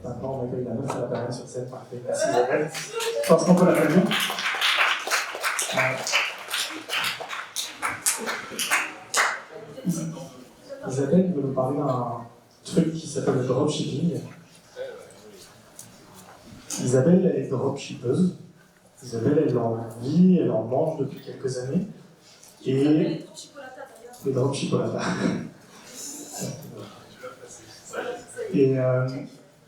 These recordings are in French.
Maintenant, on accueille la meuf à la permanente sur scène. Parfait. Merci Isabelle. Je pense qu'on peut l'applaudir. Isabelle veut nous parler d'un truc qui s'appelle le dropshipping. Isabelle, elle est dropshippeuse. Isabelle, elle en vit, elle en mange depuis quelques années. Et les dropshipolata. Et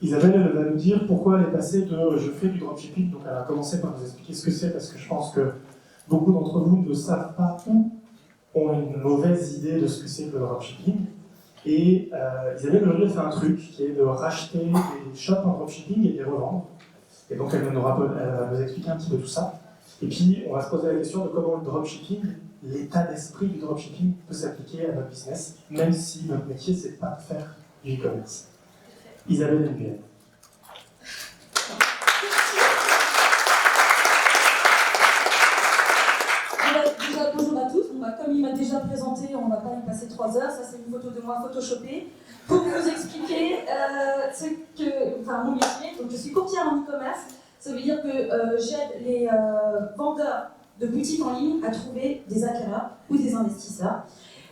Isabelle, elle va nous dire pourquoi elle est passée de je fais du dropshipping. Donc elle a commencé par nous expliquer ce que c'est, parce que je pense que beaucoup d'entre vous ne savent pas où ont une mauvaise idée de ce que c'est que le dropshipping. Et Isabelle, aujourd'hui, elle fait un truc qui est de racheter des shops en dropshipping et de les revendre. Et donc elle va nous expliquer un petit peu tout ça. Et puis on va se poser la question de comment le dropshipping, l'état d'esprit du dropshipping peut s'appliquer à notre business, même si notre métier, c'est pas de faire du e-commerce. Isabelle Nguyen. Déjà, bonjour à tous. Comme il m'a déjà présenté, on ne va pas y passer 3 heures. Ça, c'est une photo de moi photoshopée pour vous expliquer mon métier. Donc, je suis courtière en e-commerce. Ça veut dire que j'aide les vendeurs de boutiques en ligne à trouver des acquéreurs ou des investisseurs.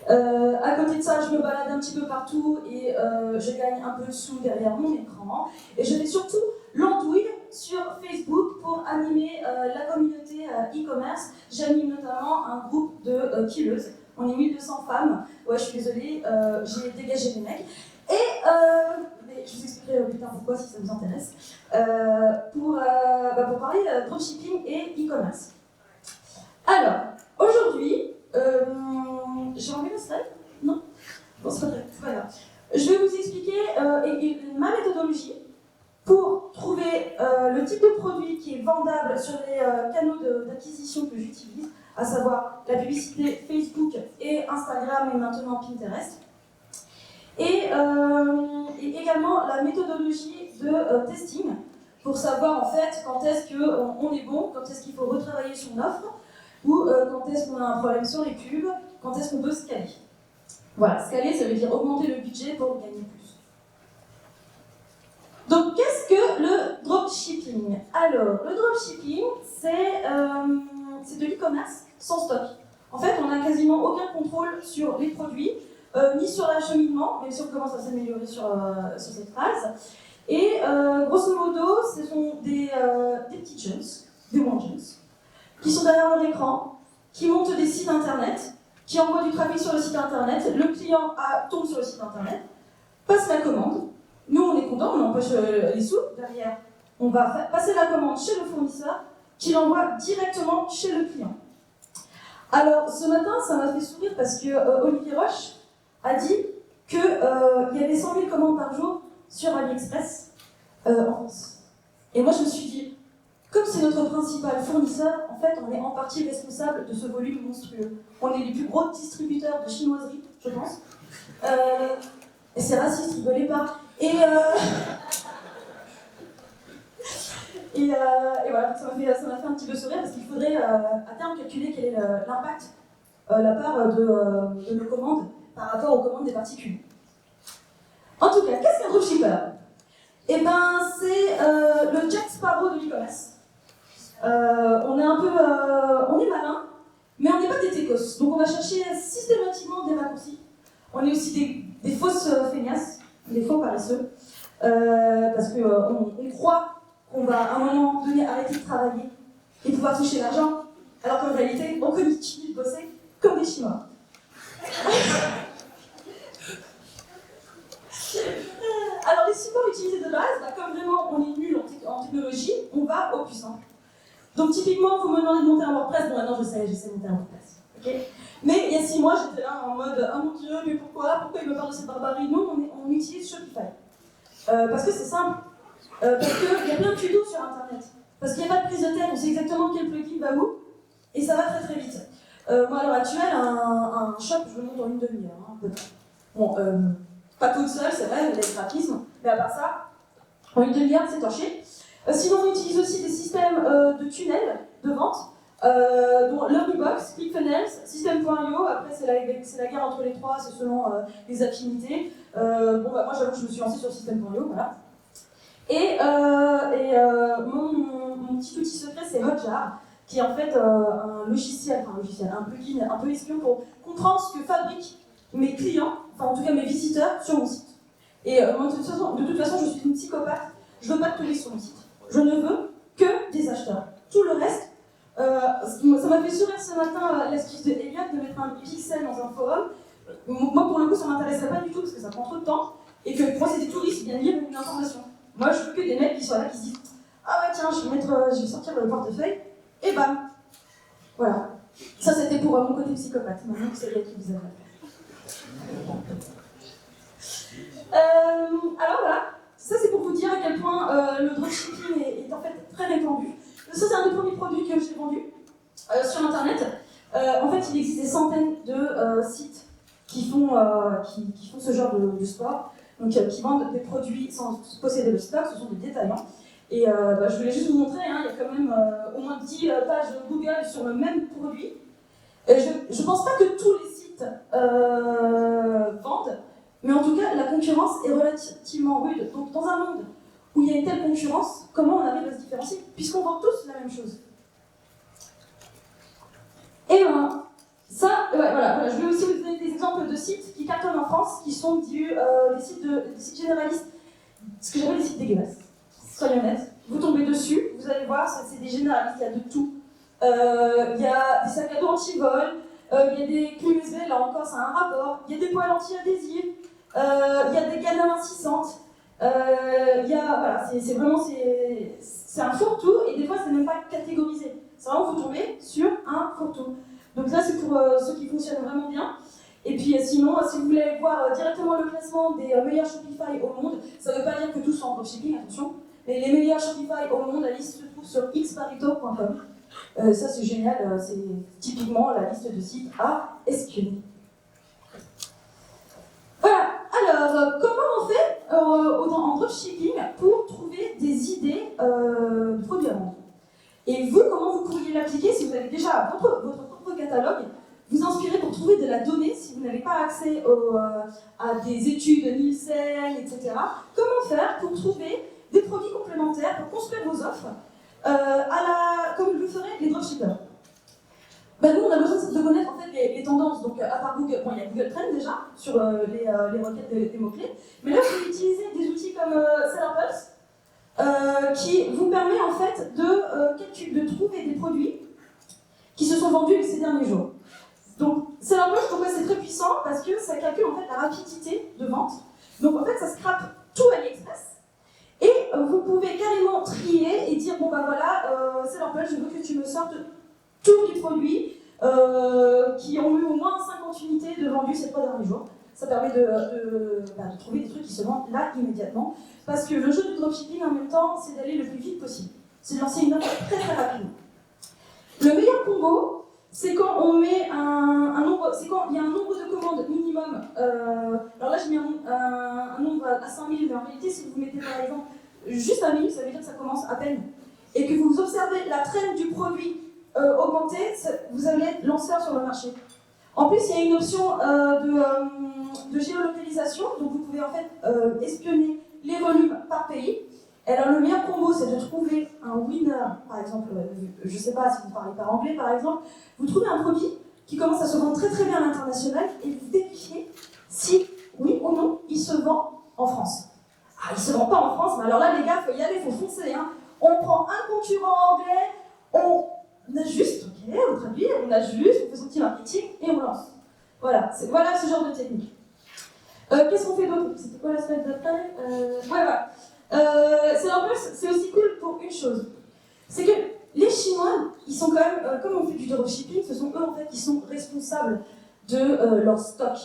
À côté de ça, je me balade un petit peu partout et je gagne un peu de sous derrière mon écran. Et je fais surtout l'andouille sur Facebook pour animer la communauté e-commerce. J'anime notamment un groupe de killeuses. On est 1200 femmes. Ouais, je suis désolée, j'ai dégagé les mecs. Et mais je vous expliquerai plus tard pourquoi si ça vous intéresse. Pour parler dropshipping et e-commerce. Alors, aujourd'hui, j'ai enlevé le slide? Non? Bon, c'est pas grave. Je vais vous expliquer ma méthodologie pour trouver le type de produit qui est vendable sur les canaux d'acquisition que j'utilise, à savoir la publicité Facebook et Instagram et maintenant Pinterest. Et également la méthodologie de testing pour savoir en fait quand est-ce qu'on est bon, quand est-ce qu'il faut retravailler son offre, ou quand est-ce qu'on a un problème sur les pubs, quand est-ce qu'on peut scaler. Voilà, scaler, ça veut dire augmenter le budget pour gagner plus. Donc, qu'est-ce que le dropshipping? Alors, le dropshipping, c'est de l'e-commerce sans stock. En fait, on n'a quasiment aucun contrôle sur les produits, ni sur l'acheminement, même si on commence à s'améliorer sur cette phase. Et grosso modo, ce sont des petits jeunes, des moins jeunes, qui sont derrière leur écran, qui montent des sites internet, qui envoient du trafic sur le site internet, le client tombe sur le site internet, passe la commande, nous on est content, on empoche les sous, derrière on va passer la commande chez le fournisseur, qui l'envoie directement chez le client. Alors ce matin ça m'a fait sourire parce que Olivier Roche a dit qu'il y avait 100 000 commandes par jour sur AliExpress en France. Et moi je me suis dit, comme c'est notre principal fournisseur, en fait, on est en partie responsable de ce volume monstrueux. On est les plus gros distributeurs de chinoiserie, je pense. Et c'est raciste, rigolez pas. Et voilà, ça m'a fait un petit peu sourire parce qu'il faudrait à terme calculer quel est l'impact, la part de nos commandes par rapport aux commandes des particuliers. En tout cas, qu'est-ce qu'un dropshipper? Eh ben, c'est le Jack Sparrow de l'e-commerce. On est malin, mais on n'est pas des techos. Donc on va chercher systématiquement des raccourcis. On est aussi des fausses feignasses, des faux paresseux, parce qu'on croit qu'on va à un moment donné arrêter de travailler et pouvoir toucher l'argent, alors qu'en réalité, on continue de bosser comme des Chinois. Alors les supports utilisés de base, comme vraiment on est nul en technologie, on va au plus simple. Donc typiquement, vous me demandez de monter un WordPress, bon maintenant je sais monter un WordPress. Okay, mais il y a 6 mois, j'étais là en mode ah mon dieu, mais pourquoi il me parle de cette barbarie? Non, on utilise Shopify. Parce que c'est simple. Parce qu'il y a plein de tutos sur internet. Parce qu'il n'y a pas de prise de tête, on sait exactement quel plugin va où, et ça va très très vite. Moi à l'heure actuelle, un shop, je le monte en une demi-heure, hein, peut-être. Bon, pas toute seule, c'est vrai, il y a des graphismes, mais à part ça, en une demi-heure, c'est torché. Sinon, on utilise aussi des systèmes de tunnels de vente. Donc Learnybox, ClickFunnels, System.io, après c'est la guerre entre les trois, c'est selon les affinités. Moi j'avoue que je me suis lancée sur System.io, voilà. Et mon petit outil secret c'est Hotjar, qui est en fait un plugin un peu espion pour comprendre ce que fabriquent mes clients, enfin en tout cas mes visiteurs sur mon site. Et moi de toute façon je suis une psychopathe, je veux pas de touristes sur mon site. Je ne veux que des acheteurs. Tout le reste, ça m'a fait sourire ce matin l'astuce de Elliot de mettre un pixel dans un forum. Moi pour le coup ça m'intéressait pas du tout parce que ça prend trop de temps et que pour moi c'est des touristes qui viennent lire une information. Moi je veux que des mecs qui soient là qui se disent ah ouais tiens je vais sortir le portefeuille et bam. Voilà. Ça c'était pour mon côté psychopathe. Maintenant c'est Elliot qui vous a alors voilà, ça c'est pour vous dire à quel point le dropshipping est en fait très répandu. Ça c'est un des premiers produits que j'ai vendu sur internet. En fait il existe des centaines de sites qui font ce genre de sport, donc qui vendent des produits sans posséder le stock, ce sont des détaillants. Et je voulais juste vous montrer, hein, il y a quand même au moins 10 pages Google sur le même produit. Et je pense pas que tous les sites vendent, mais en tout cas, la concurrence est relativement rude. Donc, dans un monde où il y a une telle concurrence, comment on arrive à se différencier? Puisqu'on vend tous la même chose. Et voilà, je vais aussi vous donner des exemples de sites qui cartonnent en France, qui sont des sites généralistes, ce que j'appelle des sites dégueulasses. Soyons honnêtes. Vous tombez dessus, vous allez voir, c'est des généralistes, il y a de tout. Il y a des sacs à dos anti-vol, il y a des clés USB, là encore, ça a un rapport. Il y a des poêles anti-adhésives. Il y a des gammes amincissantes, c'est un fourre-tout et des fois c'est même pas catégorisé. C'est vraiment vous tombez sur un fourre-tout. Donc ça c'est pour ceux qui fonctionnent vraiment bien. Et puis sinon, si vous voulez voir directement le classement des meilleurs Shopify au monde, ça ne veut pas dire que tous sont en dropshipping, attention, mais les meilleurs Shopify au monde, la liste se trouve sur xparito.com. Ça c'est génial, c'est typiquement la liste de sites à espionner. Voilà, alors comment on fait en dropshipping pour trouver des idées de produits à vendre? Et vous, comment vous pourriez l'appliquer si vous avez déjà votre propre catalogue, vous inspirer pour trouver de la donnée si vous n'avez pas accès à des études Nielsen, etc. Comment faire pour trouver des produits complémentaires pour construire vos offres comme le feraient les dropshippers? Nous, on a besoin de connaître en fait les tendances. Donc, à part Google, il y a Google Trends déjà sur les requêtes des mots-clés. Mais là, vous utilisez des outils comme SellerPulse qui vous permet en fait de trouver des produits qui se sont vendus ces derniers jours. Donc, SellerPulse, pourquoi c'est très puissant? Parce que ça calcule en fait la rapidité de vente. Donc, en fait, ça scrape tout AliExpress. Et vous pouvez carrément trier et dire bon, SellerPulse, je veux que tu me sortes tous les produits qui ont eu au moins 50 unités de vendus ces 3 derniers jours. Ça permet de trouver des trucs qui se vendent là immédiatement. Parce que le jeu du dropshipping en même temps, c'est d'aller le plus vite possible. C'est de lancer une offre très très rapidement. Le meilleur combo, c'est quand on met c'est quand il y a un nombre de commandes minimum. Alors là, je mets un nombre à 5000, mais en réalité, si vous mettez par exemple juste à 1000, ça veut dire que ça commence à peine. Et que vous observez la traîne du produit augmenter, vous allez être lanceur sur le marché. En plus, il y a une option de géolocalisation, donc vous pouvez en fait espionner les volumes par pays. Et alors le meilleur combo, c'est de trouver un winner, par exemple, je ne sais pas si vous parlez par anglais par exemple, vous trouvez un produit qui commence à se vendre très très bien à l'international et vous vérifiez si, oui ou non, il se vend en France. Ah, il ne se vend pas en France, mais alors là les gars, il faut y aller, il faut foncer. Hein. On prend un concurrent anglais, on ajuste, ok, on traduit, on ajuste, on fait son petit marketing et on lance. Voilà ce genre de technique. Qu'est-ce qu'on fait d'autre? C'était quoi la slide d'après? Voilà. SellerPulse, c'est aussi cool pour une chose. C'est que les Chinois, ils sont quand même, comme on fait du dropshipping, ce sont eux en fait qui sont responsables de leur stock.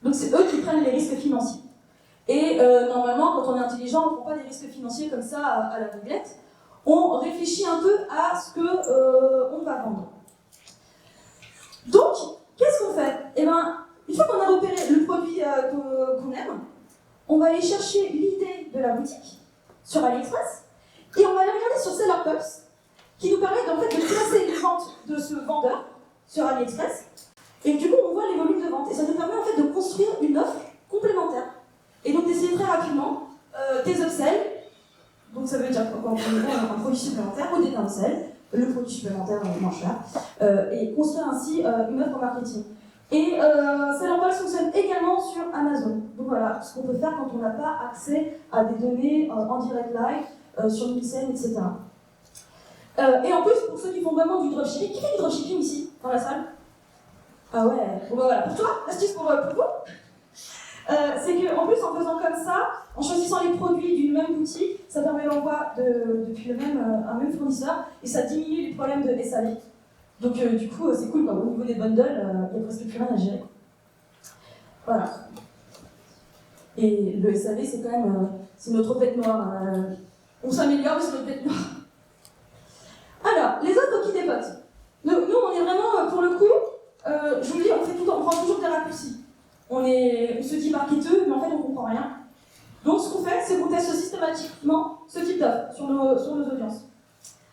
Donc c'est eux qui prennent les risques financiers. Et normalement, quand on est intelligent, on ne prend pas des risques financiers comme ça à la bouglette. On réfléchit un peu à ce qu'on va vendre. Donc, qu'est-ce qu'on fait? Eh bien, une fois qu'on a repéré le produit qu'on aime, on va aller chercher l'idée de la boutique sur AliExpress et on va aller regarder sur SellerPulse qui nous permet en fait de classer les ventes de ce vendeur sur AliExpress. Et du coup, on voit les volumes de vente. Et ça nous permet en fait de construire une offre complémentaire. Et donc d'essayer très rapidement des upsells. Donc ça veut dire qu'on vend un produit supplémentaire ou des downsells, le produit supplémentaire moins cher, et construire ainsi une offre en marketing. Et Sellerball fonctionne également sur Amazon. Donc voilà, ce qu'on peut faire quand on n'a pas accès à des données en direct live, sur Nielsen, etc. Et en plus, pour ceux qui font vraiment du dropshipping, qui fait du dropshipping ici, dans la salle? Ah ouais, bon bah voilà, pour toi, l'astuce pour vous, c'est qu'en plus, en faisant comme ça, en choisissant les produits d'une même boutique, ça permet l'envoi depuis un même fournisseur et ça diminue les problèmes de SAV. Donc du coup, c'est cool, quoi. Au niveau des bundles, il n'y a presque plus rien à gérer. Voilà. Et le SAV, c'est quand même c'est notre bête noire. On s'améliore, mais c'est notre bête noire. Alors, les autres qui dépotent. Nous, on est vraiment, pour le coup, je vous dis, on prend toujours des raccourcis. On se dit marketeux, mais en fait, on ne comprend rien. Donc, ce qu'on fait, c'est qu'on teste systématiquement ce type d'offre sur nos audiences.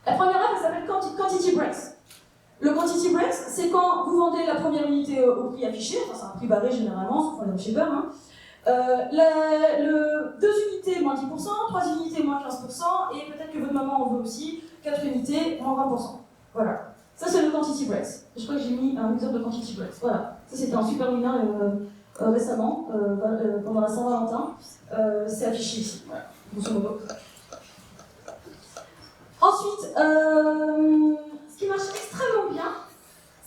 La première offre, elle s'appelle Quantity Breaks. Le Quantity Breaks, c'est quand vous vendez la première unité au prix affiché, enfin, c'est un prix barré généralement, sauf qu'on est chez Beurre, hein. 2 unités moins 10%, 3 unités moins 15%, et peut-être que votre maman en veut aussi, 4 unités moins 20%. Voilà. Ça, c'est le Quantity Breaks. Je crois que j'ai mis un exemple de Quantity Breaks. Voilà. Ça, c'était un super winner récemment, pendant la Saint-Valentin. C'est affiché ici. Voilà. Grosso modo. Ensuite, ce qui marche extrêmement bien,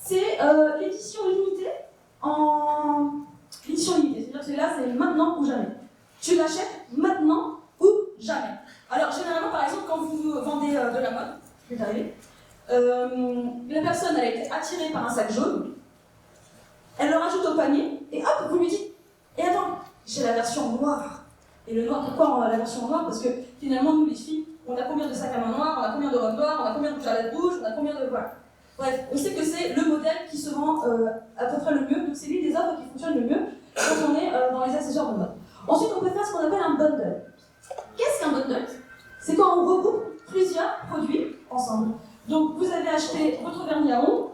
c'est l'édition limitée l'édition limitée. C'est-à-dire que là, c'est maintenant ou jamais. Tu l'achètes maintenant ou jamais. Alors, généralement, par exemple, quand vous vendez de la mode, je vais t'arriver, la personne, elle a été attirée par un sac jaune, elle le rajoute au panier, et hop, vous lui dites, et attends, j'ai la version noire. Et le noir, pourquoi la version noire? Parce que finalement, nous, les filles, on a combien de sacs à main noirs, on a combien de robes noires, on a combien de rouge à lèvres rouges, on a combien de... Voilà. Bref, on sait que c'est le modèle qui se vend à peu près le mieux, donc c'est l'une des offres qui fonctionne le mieux quand on est dans les accessoires de mode. Ensuite, on peut faire ce qu'on appelle un bundle. Qu'est-ce qu'un bundle? C'est quand on regroupe plusieurs produits ensemble. Donc, vous avez acheté votre vernis à ongles,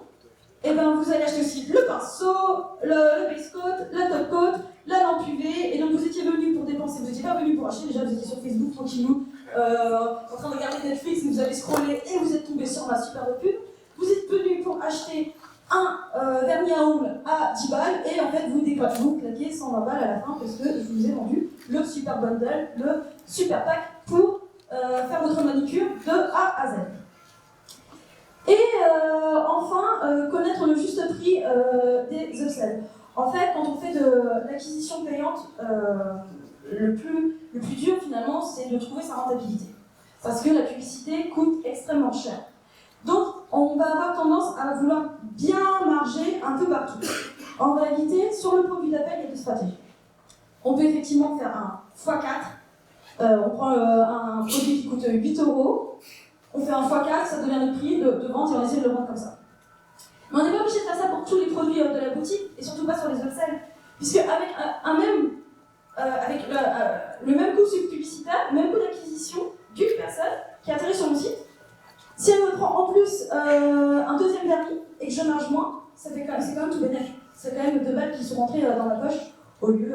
et bien vous allez acheter aussi le pinceau, le base coat, la top coat, la lampe UV, et donc vous étiez venu pour dépenser, vous n'étiez pas venu pour acheter, déjà vous étiez sur Facebook tranquillou, en train de regarder Netflix, vous avez scrollé et vous êtes tombé sur ma superbe pub. Vous êtes venu pour acheter un vernis à ongles à 10 balles, et en fait vous claquez 120 balles à la fin parce que je vous ai vendu le super bundle, le super pack pour faire votre manicure de A à Z. Et enfin, connaître le juste prix des upsells. En fait, quand on fait de l'acquisition payante, le plus dur finalement, c'est de trouver sa rentabilité. Parce que la publicité coûte extrêmement cher. Donc, on va avoir tendance à vouloir bien marger un peu partout. En réalité, sur le produit d'appel, il y a deux stratégies. On peut effectivement faire un x4. On prend un produit qui coûte 8 €. On fait un x4, ça devient notre prix de vente et on essaie de le vendre comme ça. Mais on n'est pas obligé de faire ça pour tous les produits de la boutique et surtout pas sur les upsells. Puisque avec le même coût publicitaire, le même coût d'acquisition d'une personne qui atterrit sur mon site, si elle me prend en plus un deuxième vernis et que je marge moins, c'est quand même tout bénéfique. C'est quand même 2 balles qui sont rentrées dans ma poche au lieu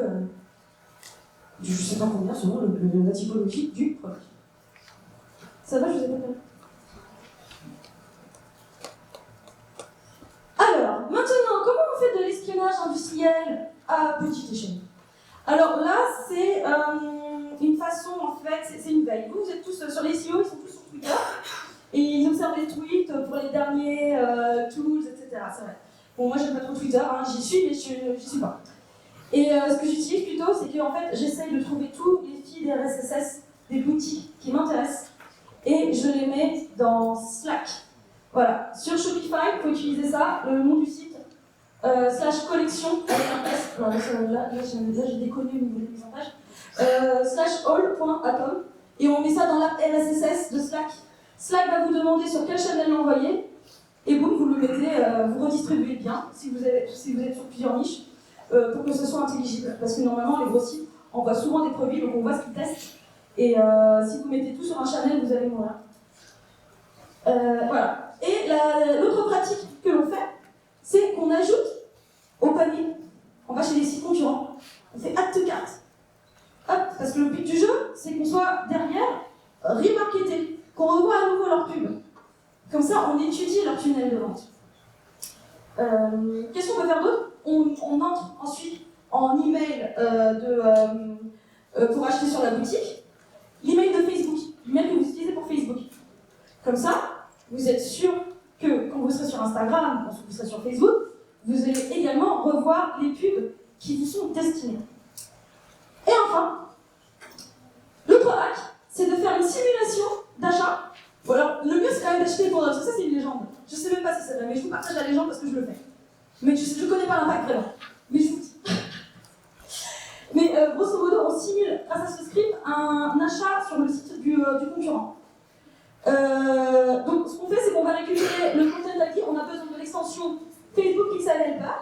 du je sais pas combien selon la typologie du produit. Ça va, je vous ai pas fait. Alors, maintenant, comment on fait de l'espionnage industriel à petite échelle? Alors là, c'est une façon, en fait, c'est une veille. Vous êtes tous sur les CEO, ils sont tous sur Twitter, et ils observent les tweets pour les derniers tools, etc. C'est vrai. Bon, moi, j'aime pas trop Twitter, hein, j'y suis, mais j'y suis pas. Et ce que j'utilise plutôt, c'est qu'en fait, j'essaye de trouver tous les feeds des RSS des boutiques qui m'intéressent, et je les mets dans Slack. Voilà, sur Shopify, il faut utiliser ça, le nom du site, /collection, avec un S, alors là j'ai déconné au niveau des mises en page, /all.atom, et on met ça dans l'app RSS de Slack. Slack va vous demander sur quelle channel l'envoyer, et boum, vous le mettez, vous redistribuez bien, si vous êtes sur plusieurs niches, pour que ce soit intelligible. Parce que normalement, les gros sites envoient souvent des produits, donc on voit ce qu'ils testent, et si vous mettez tout sur un channel, vous allez mourir. Voilà. Et l'autre pratique que l'on fait, c'est qu'on ajoute au panier. On va chez les sites concurrents. On fait add to cart. Hop, parce que le but du jeu, c'est qu'on soit derrière remarketé, qu'on revoie à nouveau leur pub. Comme ça, on étudie leur tunnel de vente. Qu'est-ce qu'on peut faire d'autre? On entre ensuite en email pour acheter sur la boutique. L'email de Facebook, l'email que vous utilisez pour Facebook. Comme ça, vous êtes sûr que quand vous serez sur Instagram, quand vous serez sur Facebook, vous allez également revoir les pubs qui vous sont destinées. Et enfin, l'autre hack, c'est de faire une simulation d'achat. Bon alors, le mieux c'est quand même d'acheter pour parce que ça c'est une légende. Je sais même pas si c'est vrai, mais je vous partage la légende parce que je le fais. Mais je connais pas l'impact vraiment. Mais je vous dis. Mais grosso modo, on simule grâce à ce script un achat sur le site du concurrent. Donc ce qu'on fait, c'est qu'on va récupérer le content ID. On a besoin de l'extension Facebook Pixel Helper,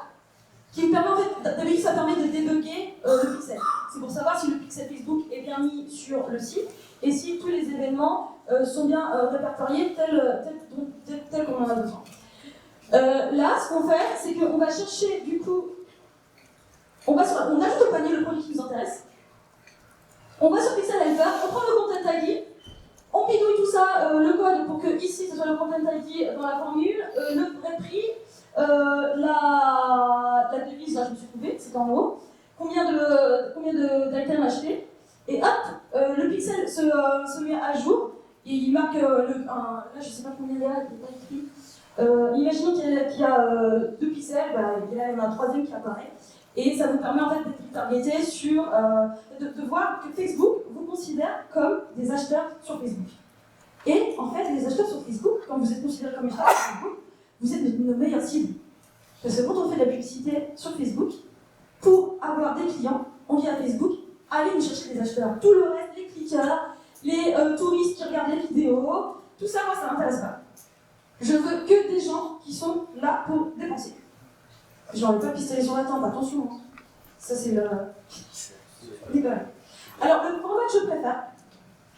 qui nous permet en fait, d'habitude ça permet de débugger le pixel. C'est pour savoir si le pixel Facebook est bien mis sur le site et si tous les événements sont bien répertoriés tel qu'on en a besoin. Là, ce qu'on fait, c'est qu'on va chercher du coup, on ajoute au panier le produit qui nous intéresse, on va sur Pixel Helper, on prend le content ID, on bidouille tout ça, le code pour que ici ce soit le content ID dans la formule, le vrai prix, la devise, là je me suis trouvée, c'est en haut, combien d'items achetés, et hop, le pixel se met à jour, et il marque, là je sais pas combien il y a, il n'est pas écrit. Imaginons qu'il y a 2 pixels, bah, il y en a un troisième qui apparaît, et ça vous permet en fait d'être targeté sur, de voir que Facebook vous considère comme des acheteurs sur Facebook. Et en fait, les acheteurs sur Facebook, quand vous êtes considérés comme acheteurs sur Facebook, vous êtes nos meilleures cibles. Parce que quand on fait de la publicité sur Facebook, pour avoir des clients, on vient à Facebook, allez nous chercher des acheteurs. Tout le reste, les cliqueurs, les touristes qui regardent les vidéos, tout ça, moi, ça m'intéresse pas. Je veux que des gens qui sont là pour dépenser. Je n'en ai pas pistolet sur la tempe, attention. Hein. Ça, c'est le... Alors, le format que je préfère,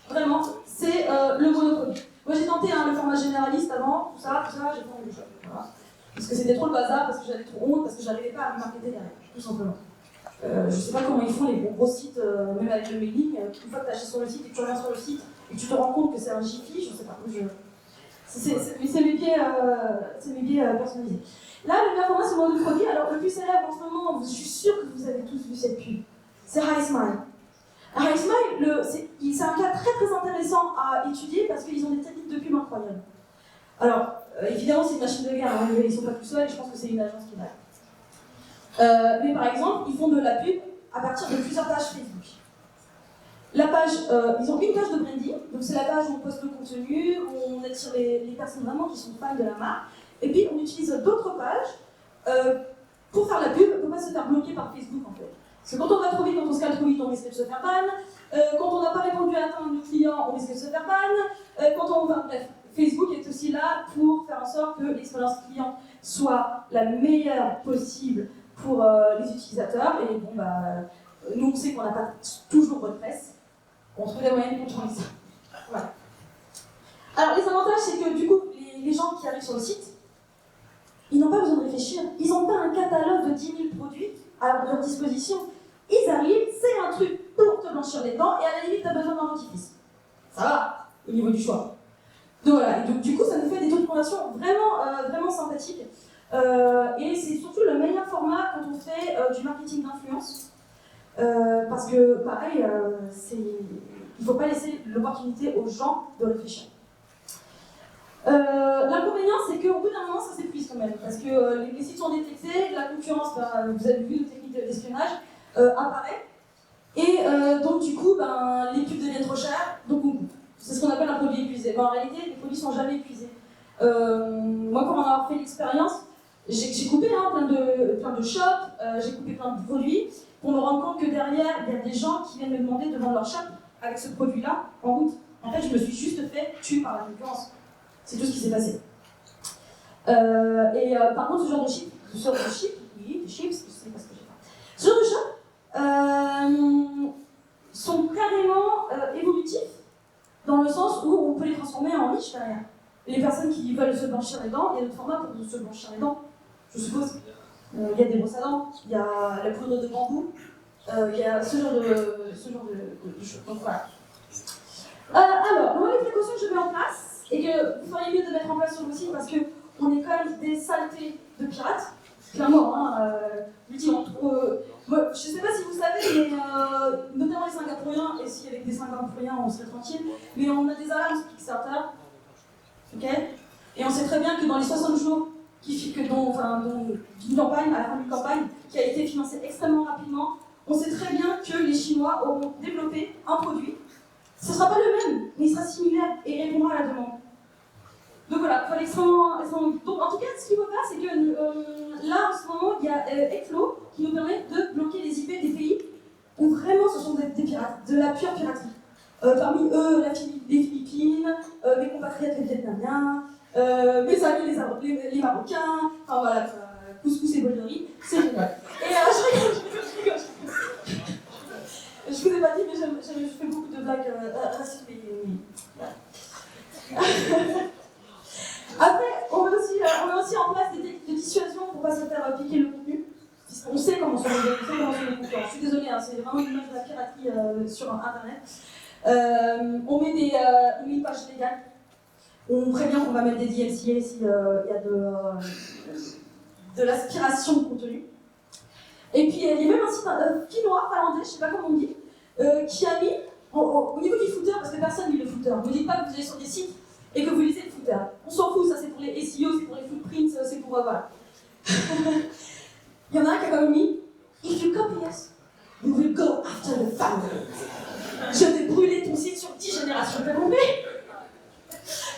vraiment, c'est le Monopoly. Moi, j'ai tenté le format généraliste avant, tout ça, j'ai pas envie de jouer. Voilà. Parce que c'était trop le bazar, parce que j'avais trop honte, parce que j'arrivais pas à me marketer derrière, tout simplement. Je sais pas comment ils font les gros sites, même avec le mailing, une fois que tu achètes sur le site et que tu reviens sur le site et que tu te rends compte que c'est un Jiffy, je sais pas. C'est mes biais personnalisés. Là, le performance c'est le produit. Alors, le plus célèbre en ce moment, je suis sûre que vous avez tous vu cette pub. C'est High Smile. High Smile, c'est un cas très très intéressant à étudier parce qu'ils ont des techniques de pub incroyables. Alors, évidemment, c'est une machine de guerre, hein, ils ne sont pas tout seuls, et je pense que c'est une agence qui va. Mais par exemple, ils font de la pub à partir de plusieurs pages Facebook. La page, ils ont une page de branding, donc c'est la page où on poste le contenu, où on attire les personnes vraiment qui sont fans de la marque, et puis on utilise d'autres pages pour faire la pub, pour ne pas se faire bloquer par Facebook en fait. Parce que quand on va trop vite, quand on se calme trop vite, on risque de se faire ban, quand on n'a pas répondu à un de nos clients, on risque de se faire ban, quand on va... Bref, Facebook est aussi là pour faire en sorte que l'expérience client soit la meilleure possible pour les utilisateurs, et bon bah... Nous, on sait qu'on n'a pas toujours WordPress. On trouve des moyens de contrôler ça. Voilà. Alors, les avantages, c'est que du coup, les gens qui arrivent sur le site, ils n'ont pas besoin de réfléchir. Ils n'ont pas un catalogue de 10 000 produits à leur disposition. Ils arrivent, c'est un truc pour te blanchir les dents, et à la limite, tu as besoin d'un dentifrice. Ça va, au niveau du choix. Donc voilà, et donc, du coup, ça nous fait des taux de conversion vraiment sympathiques. Et c'est surtout le meilleur format quand on fait du marketing d'influence. Parce que, pareil, il ne faut pas laisser l'opportunité aux gens de réfléchir. L'inconvénient, c'est qu'au bout d'un moment, ça s'épuise quand même. Parce que les sites sont détectés, la concurrence, vous avez vu, de techniques d'espionnage, apparaît. Et donc, du coup, les pubs deviennent trop chères, donc on coupe. C'est ce qu'on appelle un produit épuisé. En réalité, les produits ne sont jamais épuisés. Moi, quand on a fait l'expérience, j'ai coupé plein de shops, j'ai coupé plein de produits, pour me rendre compte que derrière, il y a des gens qui viennent me demander de vendre leur shop avec ce produit-là en route. En fait, je me suis juste fait tuer par la concurrence. C'est tout ce qui s'est passé. Par contre, ce genre de chips, oui, des chips, je sais pas ce que j'ai fait. Ce genre de shops sont carrément évolutifs, dans le sens où on peut les transformer en niche derrière. les personnes qui veulent se blanchir les dents, il y a d'autres formats pour se blanchir les dents, je suppose. Il y a des brosses à dents, il y a la poudre de bambou, il y a ce genre de choses. Donc voilà. Alors, moi, les précautions que je mets en place, et que vous feriez mieux de mettre en place sur le site parce qu'on est quand même des saletés de pirates, clairement. Hein, je dis, moi, je sais pas si vous savez, mais notamment les Singapouriens, et si avec des Singapouriens on serait tranquille, mais on a des alarmes Kickstarter, ok. Et on sait très bien que dans les 60 jours d'une campagne, à la fin d'une campagne, qui a été financée extrêmement rapidement, on sait très bien que les Chinois auront développé un produit. Ce ne sera pas le même, mais il sera similaire et répondra à la demande. Donc voilà, il faut extrêmement. Donc en tout cas, ce qu'il faut faire, c'est que là, en ce moment, il y a Ecflow qui nous permet de bloquer les IP des pays où vraiment ce sont des pirates, de la pure piraterie. Parmi eux, les Philippines, mes compatriotes les Vietnamiens, mes amis les Marocains, enfin voilà, couscous et bol de riz, c'est génial. Et je rigole. Je vous ai pas dit, mais je fais beaucoup de blagues racistes. Après, on met aussi en place des techniques de dissuasion pour ne pas se faire piquer le contenu. On sait comment sont les concurrents. Je suis désolée, hein, c'est vraiment une image de la piraterie sur Internet. On met une page légale. On prévient qu'on va mettre des DMCA s'il y a de l'aspiration de contenu. Et puis, il y a même un site finnois, finlandais, je ne sais pas comment on dit, qui a mis, au niveau du footer, parce que personne ne lit le footer, ne dites pas que vous allez sur des sites et que vous lisez le footer. On s'en fout, ça c'est pour les SEO, c'est pour les footprints, c'est pour... voilà. Il y en a un qui a quand même mis « If you copy us, we will go after the family. » Je vais brûler ton site sur 10 générations, t'as compris?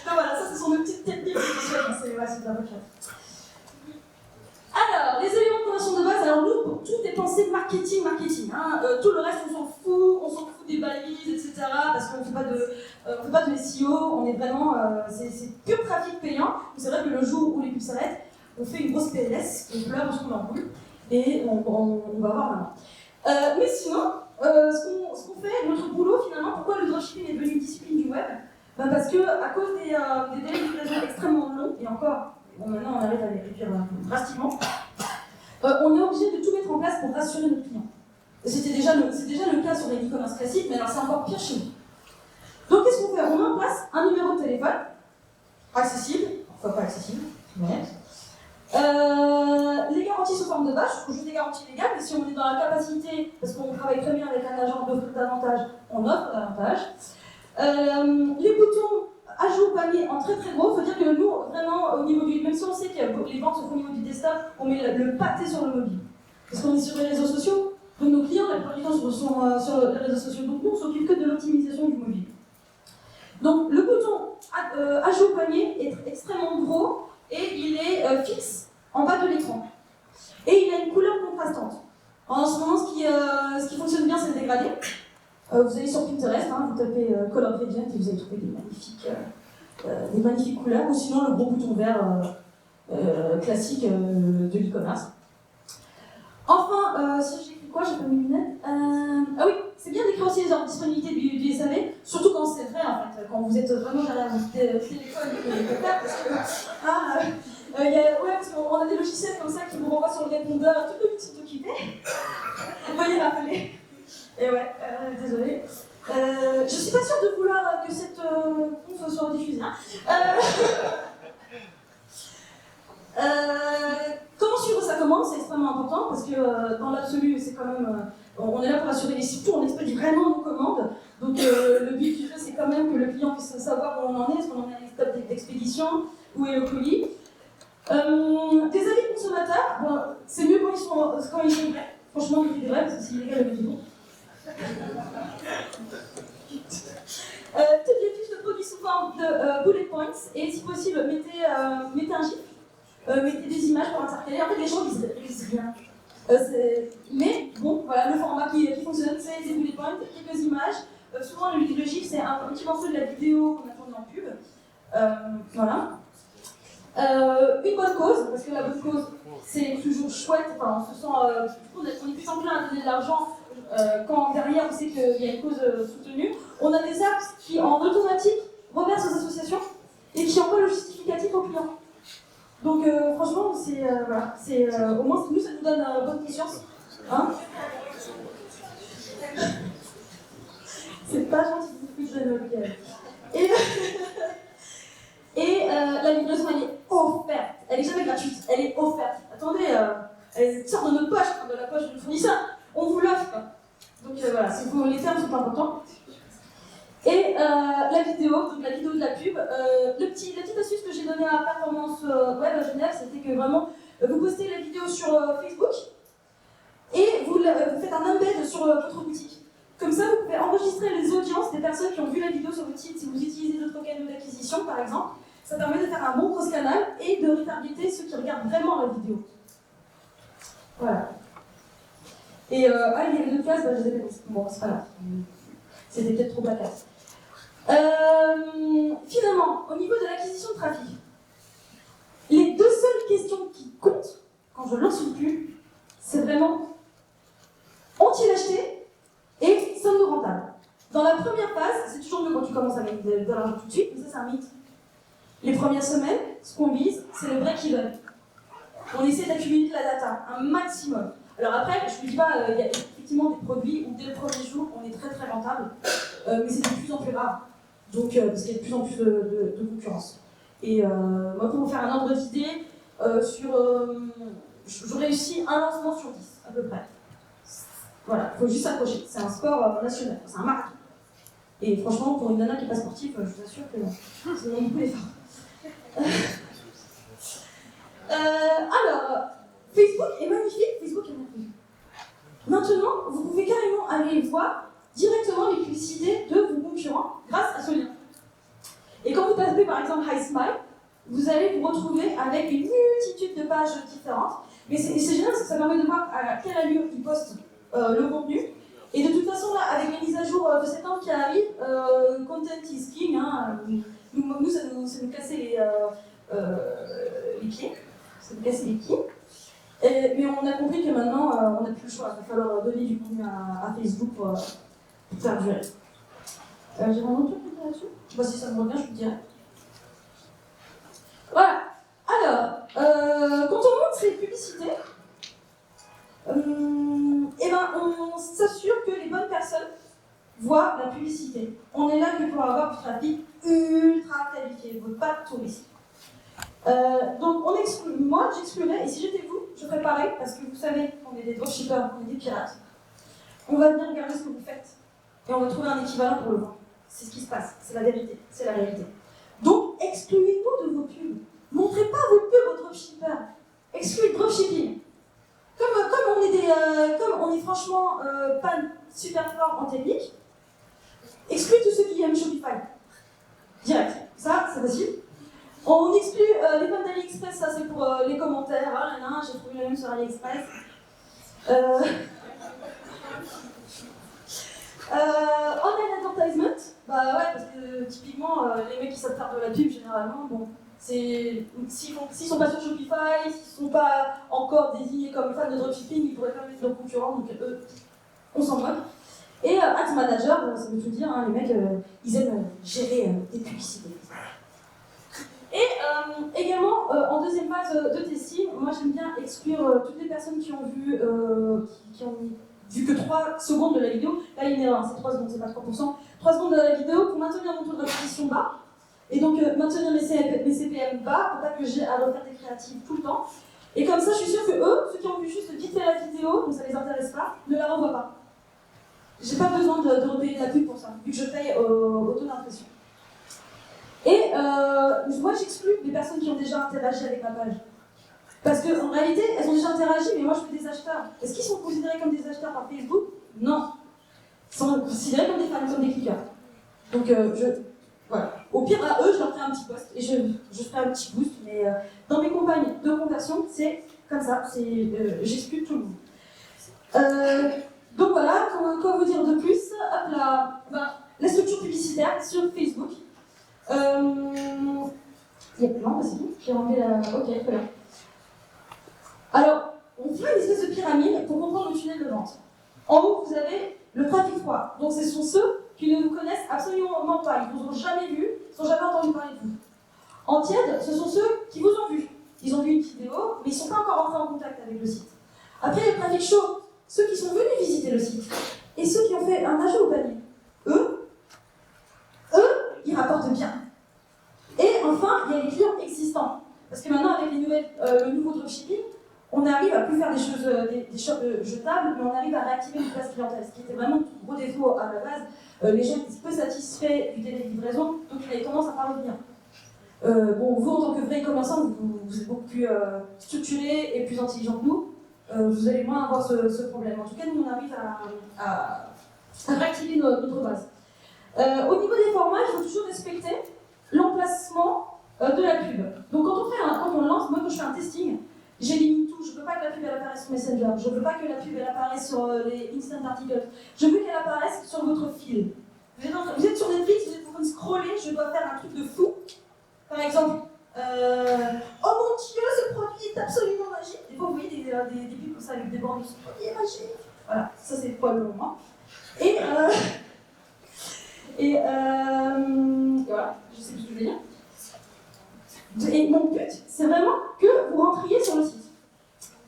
Donc voilà, ça ce sont mes petites techniques de dissuasion, c'est de la bonne chose. Alors, les éléments de conversion de base, alors nous, pour tout est pensé marketing. Hein. Tout le reste, on s'en fout des balises, etc. Parce qu'on ne fait pas de SEO, on est vraiment, c'est pur trafic payant. C'est vrai que le jour où les pubs s'arrêtent, on fait une grosse PLS, on pleure, on se roule en boule, et on va voir maintenant. Mais sinon, ce qu'on fait, notre boulot finalement, pourquoi le dropshipping est devenu une discipline du web? Parce que à cause des délais de livraison extrêmement longs, et encore, bon, maintenant on arrive à les réduire drastiquement, on est obligé de tout mettre en place pour rassurer nos clients. C'est déjà le cas sur les e-commerce classiques, mais alors c'est encore pire chez nous. Donc qu'est-ce qu'on fait? On met en place un numéro de téléphone, accessible, enfin pas accessible, mais les garanties sous forme de badge, juste des garanties légales, mais si on est dans la capacité, parce qu'on travaille très bien avec un agent d'offrir davantage, on offre davantage. Les boutons ajout au panier en très très gros, il faut dire que nous, vraiment, au niveau même si on sait que les ventes se font au niveau du desktop, on met le pâté sur le mobile. Parce qu'on est sur les réseaux sociaux, donc nos clients, la plupart du temps, sont sur les réseaux sociaux, donc nous, on s'occupe que de l'optimisation du mobile. Donc le bouton ajout au panier est extrêmement gros et il est fixe en bas de l'écran. Et il a une couleur contrastante. En ce moment, ce qui fonctionne bien, c'est le dégradé. Vous allez sur Pinterest, hein, vous tapez Color Gradient et vous allez trouver des magnifiques couleurs, ou sinon le gros bouton vert classique de l'e-commerce. Enfin, si j'écris quoi, j'ai pas mes lunettes. Ah oui, c'est bien d'écrire aussi les heures de disponibilité du SAV, surtout quand c'est vrai en fait, quand vous êtes vraiment derrière votre téléphone et que vous faire, parce que parce qu'on a des logiciels comme ça qui vous renvoient sur le répondeur, tout le petit sont occupés. Vous voyez rappeler. Et ouais, désolée. Je suis pas sûre de vouloir que cette conf soit diffusée. Hein. Comment suivre sa commande, c'est extrêmement important parce que dans l'absolu, c'est quand même. On est là pour assurer les surtout on expédie vraiment nos commandes. Donc le but du jeu, c'est quand même que le client puisse savoir où on en est, est-ce qu'on en est à l'étape d'expédition, où est le colis. Des avis consommateurs, bon, c'est mieux quand ils sont vrais. Franchement, mettez des vrais parce que c'est illégal le métier. Toutes les fiches de produits sous forme de bullet points et si possible mettez un gif, mettez des images pour intercaler. En fait les gens lisent rien. Mais bon voilà le format qui fonctionne c'est des bullet points, quelques images. Souvent le gif c'est un petit morceau de la vidéo qu'on a tourné en pub. Voilà. Une bonne cause, parce que la bonne cause c'est toujours chouette, enfin, on se sent, on est plus enclin à donner de l'argent quand derrière on sait qu'il y a une cause soutenue. On a des apps qui en automatique reversent aux associations et qui envoient le justificatif au client. Donc franchement, voilà, au moins nous, ça nous donne bonne conscience. Hein, c'est pas gentil de plus de Et, et la livraison, elle est offerte. Elle est jamais gratuite, elle est offerte. Attendez, elle sort de notre poche, de la poche du fournisseur. On vous l'offre. Donc voilà, les termes sont importants. Et la vidéo, donc la vidéo de la pub, la petite astuce que j'ai donnée à Performance Web à Genève, c'était que vraiment, vous postez la vidéo sur Facebook et vous faites un embed sur votre boutique. Comme ça, vous pouvez enregistrer les audiences des personnes qui ont vu la vidéo sur votre site. Si vous utilisez d'autres canaux d'acquisition, par exemple, ça permet de faire un bon cross-canal et de retargeter ceux qui regardent vraiment la vidéo. Voilà. Et il y avait deux cases, je les ai pas mises. Bon, c'est pas grave. C'était peut-être trop la case. Finalement, au niveau de l'acquisition de trafic, les deux seules questions qui comptent quand je lance une pub, c'est vraiment ont-ils acheté et sommes-nous rentables. Dans la première phase, c'est toujours mieux quand tu commences à gagner de l'argent tout de suite, mais ça c'est un mythe. Les premières semaines, ce qu'on vise, c'est le break-even. On essaie d'accumuler de la data, un maximum. Alors après, je ne vous dis pas, il y a effectivement des produits où dès le premier jour, on est très très rentable, mais c'est de plus en plus rare. Donc, parce qu'il y a de plus en plus de concurrence. Et moi, pour vous faire un ordre d'idée, je réussis un lancement sur 10, à peu près. Voilà, il faut juste s'accrocher. C'est un sport national, c'est un marathon. Et franchement, pour une nana qui n'est pas sportive, je vous assure que c'est beaucoup d'efforts. Alors, Facebook est magnifique, Maintenant, vous pouvez carrément aller voir directement les publicités de vos concurrents grâce à ce lien. Et quand vous tapez par exemple HiSmile, vous allez vous retrouver avec une multitude de pages différentes. Mais c'est génial parce que ça permet de voir à quelle allure ils postent le contenu. Et de toute façon, là, avec les mises à jour de septembre qui arrivent, content is king. Hein, nous, ça nous cassait les pieds. Ça nous cassait les pieds. Mais on a compris que maintenant, on n'a plus le choix. Il va falloir donner du contenu à Facebook pour faire durer. J'ai un autre truc à dire là-dessus. Bah, si ça me revient, je vous dirai. Voilà. Alors, quand on monte ces publicités, on s'assure que les bonnes personnes voient la publicité. On est là que pour avoir du trafic ultra qualifié, pas de touristes. Donc, moi, j'exclurais, et si j'étais vous, je ferais pareil, parce que vous savez qu'on est des dropshippers, on est des pirates. On va venir regarder ce que vous faites, et on va trouver un équivalent pour le vendre. C'est ce qui se passe, c'est la vérité, c'est la réalité. Donc, excluez-vous de vos pubs. Montrez pas vos pubs aux dropshippers. Excluez le dropshipping. Comme on est franchement pas super fort en technique, excluez tous ceux qui aiment Shopify. Direct. Ça, c'est facile. On exclut les fans d'AliExpress, ça c'est pour les commentaires. Ah là là, j'ai trouvé la même sur AliExpress. Online advertisement, bah ouais, parce que typiquement, les mecs qui savent faire de la pub, généralement, bon, s'ils sont pas sur Shopify, s'ils sont pas encore désignés comme fans de dropshipping, ils pourraient pas mettre leurs concurrents, donc eux, on s'en moque. Et Ads Manager, ça veut tout dire, hein, les mecs, ils aiment gérer des publicités. Et également, en deuxième phase de testing, moi j'aime bien exclure toutes les personnes qui ont vu que 3 secondes de la vidéo. Là, il y en a c'est 3 secondes, c'est pas 3%. 3 secondes de la vidéo pour maintenir mon taux de répétition bas. Et donc, maintenir mes CPM bas pour pas que j'ai à refaire des créatives tout le temps. Et comme ça, je suis sûre que eux, ceux qui ont vu juste vite fait la vidéo, donc ça les intéresse pas, ne la revoient pas. J'ai pas besoin de repayer la pub pour ça, vu que je paye au taux d'impression. Et moi, j'exclus les personnes qui ont déjà interagi avec ma page. Parce qu'en réalité, elles ont déjà interagi, mais moi je fais des acheteurs. Est-ce qu'ils sont considérés comme des acheteurs par Facebook? Non. Ils sont considérés comme des fans, comme des cliqueurs. Donc, voilà. Au pire, à eux, je leur ferai un petit post et je ferai un petit boost. Mais dans mes campagnes de conversion, c'est comme ça. J'exclus tout le monde. Donc voilà, quoi vous dire de plus? Hop là, la structure publicitaire sur Facebook. Il y a plein, c'est bon. J'ai enlevé la. Ok, très bien. Alors, on fait une espèce de pyramide pour comprendre le tunnel de vente. En haut, vous avez le trafic froid. Donc, ce sont ceux qui ne vous connaissent absolument pas. Ils ne vous ont jamais vu, ils n'ont jamais entendu parler de vous. En tiède, ce sont ceux qui vous ont vu. Ils ont vu une vidéo, mais ils ne sont pas encore entrés en contact avec le site. Après, les trafics chauds, ceux qui sont venus visiter le site, et ceux qui ont fait un ajout au panier. Eux, ils rapportent bien. Et enfin, il y a les clients existants. Parce que maintenant, avec le nouveau dropshipping, on arrive à plus faire des choses, des shops jetables, mais on arrive à réactiver une base clientèle, ce qui était vraiment un gros défaut à la base. Les gens étaient peu satisfaits du délai de livraison, donc ils avaient tendance à ne pas revenir. Bon, vous, en tant que vrai commerçant, vous êtes beaucoup plus structuré et plus intelligent que nous. Vous allez moins avoir ce problème. En tout cas, nous, on arrive à réactiver notre base. Au niveau des formats, il faut toujours respecter l'emplacement de la pub. Donc, quand on lance, moi, quand je fais un testing, j'élimine tout. Je ne veux pas que la pub elle apparaisse sur Messenger. Je ne veux pas que la pub elle apparaisse sur les instant articles. Je veux qu'elle apparaisse sur votre fil. Vous êtes sur Netflix, vous êtes en train de scroller, je dois faire un truc de fou. Par exemple, oh mon Dieu, ce produit est absolument magique. Des fois, vous voyez des pubs comme ça avec des bandes, ce produit est magique. Voilà, ça c'est probablement moi. Et voilà, je sais plus ce que je veux dire. Et mon but, c'est vraiment que vous rentriez sur le site.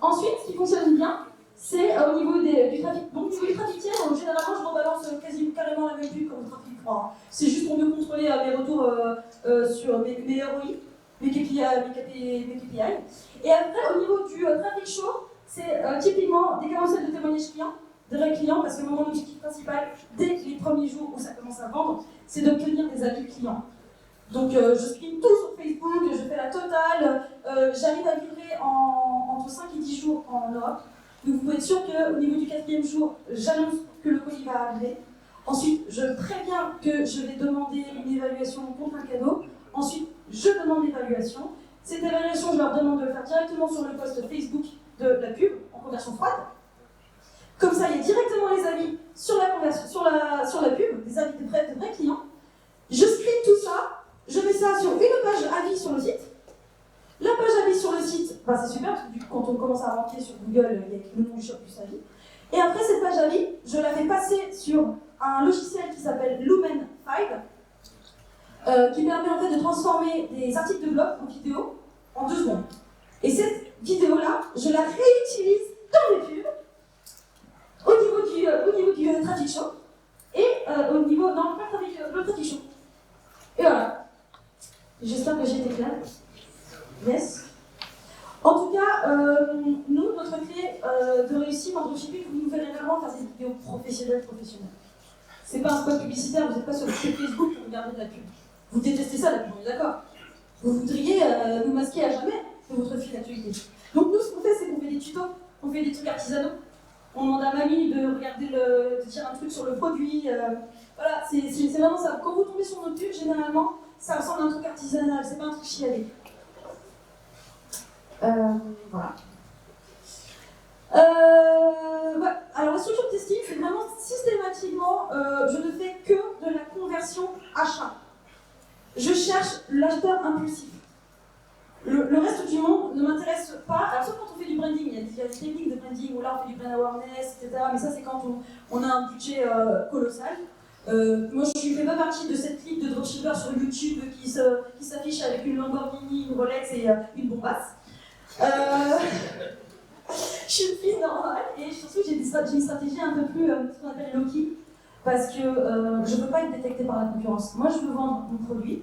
Ensuite, ce qui fonctionne bien, c'est au niveau du trafic. Donc, au niveau du trafic tiers, généralement, je rebalance carrément la même pub comme le trafic froid. C'est juste pour mieux contrôler mes retours sur mes ROI, mes KPI. Et après, au niveau du trafic chaud, c'est typiquement des carousels de témoignages clients, de vrais clients, parce que mon objectif principal, dès les premiers jours où ça commence à vendre, c'est d'obtenir des avis clients. Donc je stream tout sur Facebook, je fais la totale, j'arrive à livrer entre 5 et 10 jours en Europe. Donc vous pouvez être sûr qu'au niveau du 4e jour, j'annonce que le colis va arriver. Ensuite, je préviens que je vais demander une évaluation contre un cadeau. Ensuite, je demande l'évaluation. Cette évaluation, je leur demande de le faire directement sur le post Facebook de la pub, en conversion froide. Comme ça, il y a directement les avis sur la pub, des avis de vrais clients. Je script tout ça. Je mets ça sur une page avis sur le site. La page avis sur le site, bah c'est super, parce que quand on commence à rentrer sur Google, il y a le nom du shop plus avis. Et après cette page avis, je la fais passer sur un logiciel qui s'appelle Lumen 5, qui permet en fait de transformer des articles de blog en vidéo en 2 secondes. Et cette vidéo-là, je la réutilise dans mes pubs, au niveau du traffic show, et au niveau, non, pas le traffic show. Et voilà. J'espère que j'ai été claire. Yes. En tout cas, nous, notre clé de réussite en dropshipping, vous nous verrez vraiment faire des vidéos professionnelles. C'est pas un spot publicitaire, vous n'êtes pas sur le site Facebook pour regarder de la pub. Vous détestez ça, la pub, on est d'accord. Vous voudriez nous masquer à jamais de votre fil d'actualité. Donc nous, ce qu'on fait, c'est qu'on fait des tutos, on fait des trucs artisanaux. On demande à mamie de regarder de dire un truc sur le produit. Voilà, c'est vraiment ça. Quand vous tombez sur notre pub, généralement, ça ressemble à un truc artisanal, c'est pas un truc chialé. Voilà. Ouais. Alors la structure de testing, c'est vraiment systématiquement, je ne fais que de la conversion achat. Je cherche l'acheteur impulsif. Le reste du monde ne m'intéresse pas. Alors sauf quand on fait du branding, il y a des techniques de branding où là on fait du brand awareness, etc. Mais ça c'est quand on a un budget colossal. Moi je fais pas partie de cette clique de dropshippers sur YouTube qui s'affiche avec une Lamborghini, une Rolex et une bombasse. Je suis une fille normale et surtout j'ai une stratégie un peu plus ce qu'on appelle low-key parce que je ne veux pas être détectée par la concurrence. Moi je veux vendre mon produit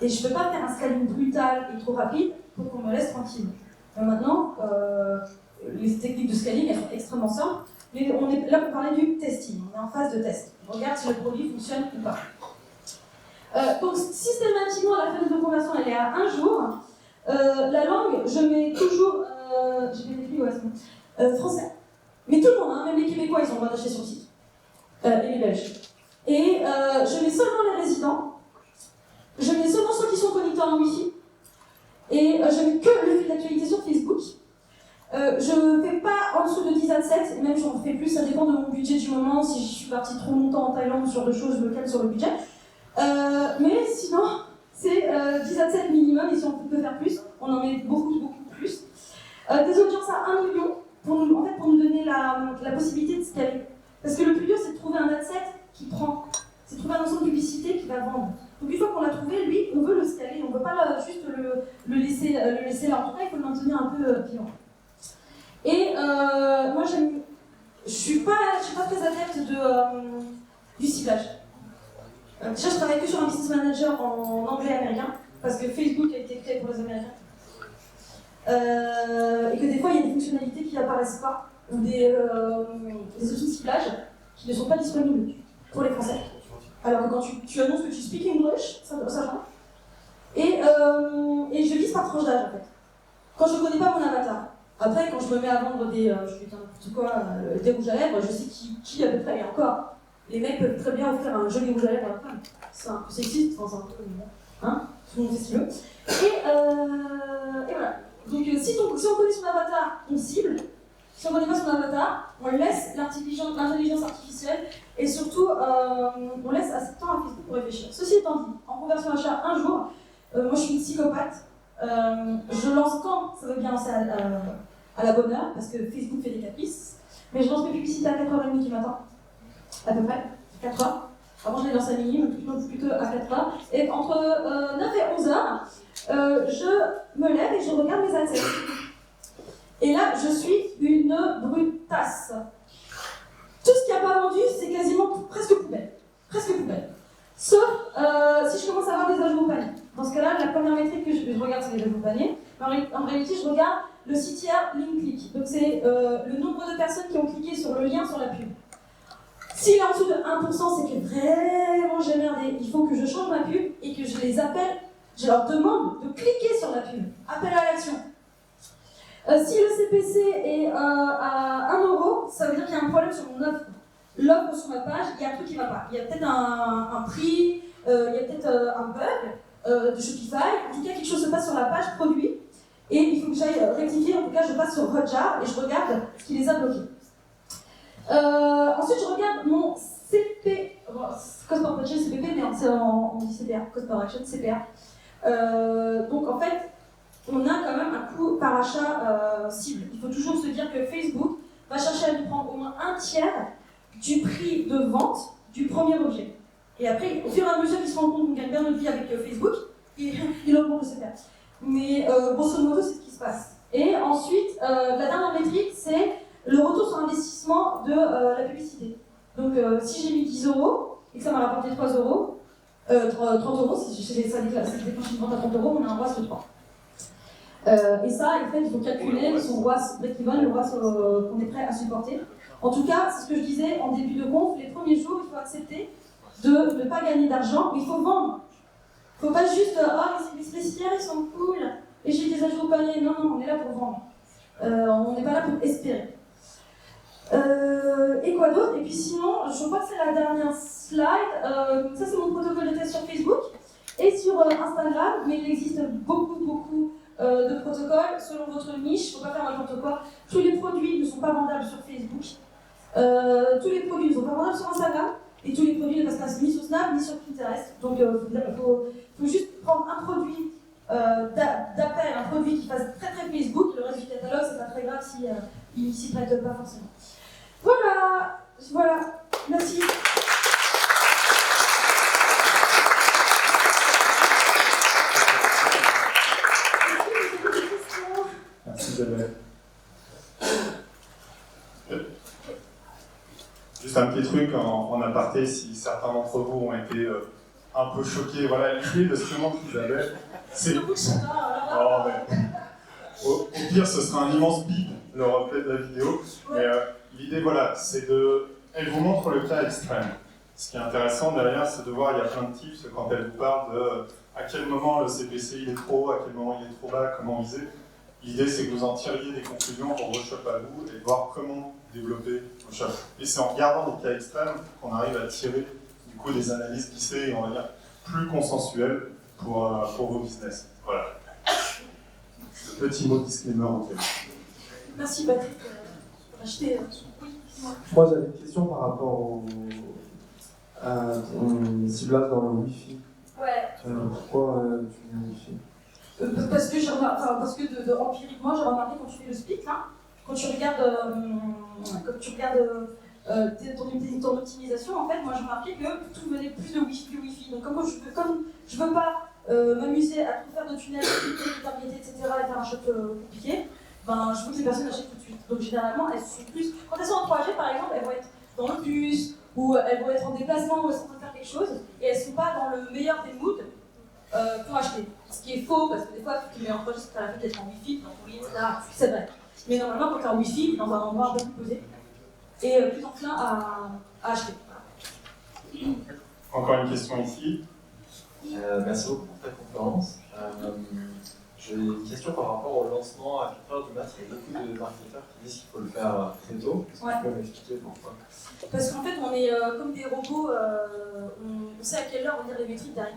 et je ne peux pas faire un scaling brutal et trop rapide pour qu'on me laisse tranquille. Maintenant, les techniques de scaling elles sont extrêmement simples, mais on est là pour parler du testing, on est en phase de test. On regarde si le produit fonctionne ou pas. Donc systématiquement la fenêtre de conversion elle est à 1 jour. La langue, je mets toujours, j'ai mis plus, ouais, c'est bon. Français. Mais tout le monde, hein, même les Québécois, ils ont le droit d'acheter sur le site. Et les Belges. Et je mets seulement les résidents. Je mets seulement ceux qui sont connectés en Wi-Fi. Et je mets que le fil d'actualité sur Facebook. Je ne fais pas en dessous de 10 adsets, et même j'en fais plus, ça dépend de mon budget du moment. Si je suis partie trop longtemps en Thaïlande, ce genre de choses, je me calme sur le budget. Mais sinon, c'est 10 adsets minimum, et si on peut faire plus, on en met beaucoup plus. Des audiences à 1 million, pour nous donner la possibilité de scaler. Parce que le plus dur, c'est de trouver un adset qui prend. C'est de trouver un ensemble de publicité qui va vendre. Donc une fois qu'on l'a trouvé, lui, on veut le scaler, on ne veut pas juste c'est là. En tout cas, il faut le maintenir un peu vivant. Et moi, je suis pas très adepte du ciblage. Déjà, je travaille que sur un business manager en anglais américain, parce que Facebook a été créé pour les Américains. Et que des fois, il y a des fonctionnalités qui n'apparaissent pas, ou des outils de ciblage qui ne sont pas disponibles pour les Français. Alors que quand tu annonces que tu speak English, ça change. Et je vise par tranche d'âge, en fait. Quand je ne connais pas mon avatar. Après, quand je me mets à vendre des rouges à lèvres, je sais qui à peu près. Et encore, les mecs peuvent très bien offrir un joli rouge à lèvres à la femme. C'est un peu sexiste, enfin, c'est un peu comme hein, tout le monde fait ce qu'il veut. Et voilà. Donc si on connaît son avatar, on cible. Si on ne connaît pas son avatar, on laisse l'intelligence artificielle et surtout on laisse assez de temps à Facebook pour réfléchir. Ceci étant dit, en conversion achat un jour, moi je suis une psychopathe. Je lance quand ça veut bien lancer à la bonne heure, parce que Facebook fait des caprices. Mais je lance mes publicités à 4h30 du matin, à peu près, 4h. Avant je les lance à minuit, mais plutôt à 4h. Et entre 9 et 11h, je me lève et je regarde mes assets. Et là, je suis une brutasse. Tout ce qui n'a pas vendu, c'est quasiment presque poubelle. Presque poubelle. Sauf si je commence à avoir des ajouts au panier. Dans ce cas-là, la première métrique que je regarde, c'est les ajouts au panier. En réalité, je regarde le CTR link click. Donc, c'est le nombre de personnes qui ont cliqué sur le lien sur la pub. S'il est en dessous de 1%, c'est que vraiment j'ai merdé. Il faut que je change ma pub et que je les appelle. Je leur demande de cliquer sur la pub. Appel à l'action. Si le CPC est à 1€, ça veut dire qu'il y a un problème sur mon offre. L'offre sur ma page, il y a un truc qui ne va pas. Il y a peut-être un prix, il y a peut-être un bug de Shopify. En tout cas, quelque chose se passe sur la page produit. Et il faut que j'aille rectifier. En tout cas, je passe sur Hotjar et je regarde ce qui les a bloqués. Ensuite, je regarde mon CP. Cost per purchase, CPP, mais on dit CPR. Cost per action, CPR. Donc, en fait, on a quand même un coût par achat cible. Il faut toujours se dire que Facebook va chercher à nous prendre au moins un tiers du prix de vente du premier objet. Et après, au fur et à mesure qu'il se rend compte qu'on gagne bien notre vie avec Facebook, il augmente le CPR. Mais grosso modo, c'est ce qui se passe. Et ensuite, la dernière métrique, c'est le retour sur investissement de la publicité. Donc, si j'ai mis 10€ et que ça m'a rapporté 30€, si ça déclenche une vente à 30€, on a un ROAS de 3. Et ça, en fait, il faut calculer son ROAS break-even, le ROAS qu'on est prêt à supporter. En tout cas, c'est ce que je disais en début de conf, les premiers jours, il faut accepter de ne pas gagner d'argent, mais il faut vendre. Il ne faut pas juste « Ah, les spéciales, ils sont cool, et j'ai des ajouts au panier ». Non, on est là pour vendre. On n'est pas là pour espérer. Et quoi d'autre? Et puis sinon, je crois que c'est la dernière slide. Ça, c'est mon protocole de test sur Facebook et sur Instagram, mais il existe beaucoup de protocoles selon votre niche. Il ne faut pas faire n'importe quoi. Tous les produits ne sont pas vendables sur Facebook. Tous les produits ne sont pas vendables sur Instagram. Et tous les produits ne passent ni sur Snap ni sur Pinterest. Donc, il faut juste prendre un produit d'appel, un produit qui fasse très Facebook. Le reste du catalogue, c'est pas très grave si il ne s'y prête pas forcément. Voilà. Merci. Merci Isabelle. Juste un petit truc en aparté, si certains d'entre vous ont été un peu choqués. Voilà, l'idée de ce que montre Isabelle, c'est... Oh, mais... Au pire, ce sera un immense bip, le replay de la vidéo. Mais l'idée, voilà, c'est de... Elle vous montre le cas extrême. Ce qui est intéressant derrière, c'est de voir, il y a plein de tips quand elle vous parle de à quel moment le CPC il est trop haut, à quel moment il est trop bas, comment viser. L'idée, c'est que vous en tiriez des conclusions pour vos shops à vous et voir comment développer vos shops. Et c'est en regardant des cas extrêmes qu'on arrive à tirer du coup des analyses glissées et on va dire plus consensuelles pour vos business. Voilà. Ce petit mot disclaimer au cas. Merci Patrick. Acheter. Moi j'avais une question par rapport à ton ciblage dans le Wi-Fi. Ouais. Pourquoi tu mets Wi-Fi? Parce que empiriquement, j'ai remarqué quand tu fais le split, là, quand tu regardes ton optimisation, en fait, moi j'ai remarqué que tout venait plus de Wi-Fi. Donc comme je veux pas m'amuser à tout faire de tunnels, de targeter, etc. et faire un shop compliqué, ben, je veux que les personnes achètent tout de suite. Donc généralement, elles sont plus. Quand elles sont en 3G, par exemple, elles vont être dans le bus, ou elles vont être en déplacement, ou elles sont en train de faire quelque chose, et elles ne sont pas dans le meilleur des moods pour acheter. Ce qui est faux, parce que des fois, tu mets en 3G, c'est pas la vie d'être en Wi-Fi, dans ton lit, etc. C'est vrai. Mais normalement, quand tu es en Wi-Fi, tu es dans un endroit un peu plus posé, et plus enclin à acheter. Encore une question ici. Merci beaucoup pour ta conférence. J'ai une question par rapport au lancement à 4h du mat. Il y a beaucoup de marketeurs qui disent qu'il faut le faire très tôt. Est-ce que tu peux m'expliquer pourquoi? Parce qu'en fait, on est comme des robots, on sait à quelle heure on lire les métriques derrière.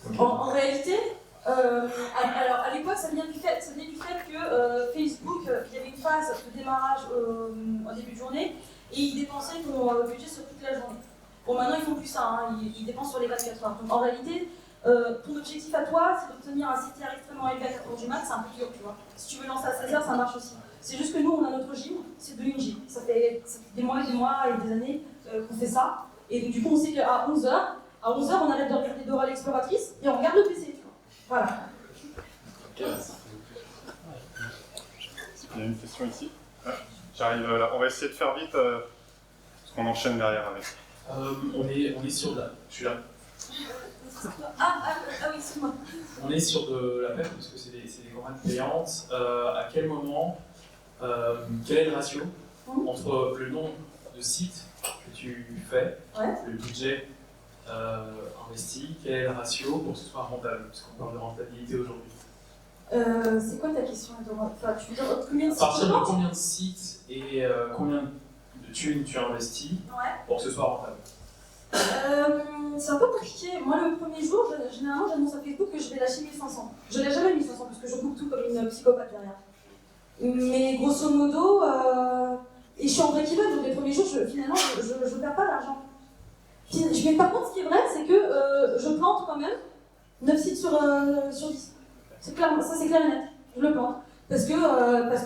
Okay. En réalité, alors à l'époque, ça venait du fait que Facebook, il y avait une phase de démarrage en début de journée et ils dépensaient ton budget sur toute la journée. Bon, maintenant ils font plus ça, hein, ils dépensent sur les 24 heures. Donc en réalité, ton objectif à toi, c'est d'obtenir un CTR extrêmement élevé à 4h du mat, c'est un peu dur, tu vois. Si tu veux lancer à 16h, ça marche aussi. C'est juste que nous, on a notre gym, c'est de l'ING. Ça fait des mois et des années qu'on fait ça. Et donc, du coup, on sait qu'à 11h, on arrête de regarder Dora l'exploratrice et on regarde le PC, tu vois. Voilà. Il y a une question ici. J'arrive là. On va essayer de faire vite, parce qu'on enchaîne derrière avec. On est sur de la... Je suis là. Ah oui, excuse-moi. On est sur de la PEP, parce que c'est des campagnes payantes. À quel moment, quel est le ratio entre le nombre de sites que tu fais, le budget investi, quel est le ratio pour que ce soit rentable? Parce qu'on parle de rentabilité aujourd'hui. C'est quoi ta question, Dora? Enfin, tu veux dire combien de sites? À partir de combien de sites et combien de thunes tu investis pour que ce soit rentable? C'est un peu compliqué. Moi, le premier jour, généralement, j'annonce à Facebook que je vais lâcher 1500. Je l'ai jamais 1500 parce que je coupe tout comme une psychopathe derrière. Mais grosso modo, et je suis en break-even, donc les premiers jours, finalement, je perds pas d'argent. Mais par contre, ce qui est vrai, c'est que je plante quand même 9 sites sur 10. C'est clair, ça c'est clair et net. Je le plante. Parce que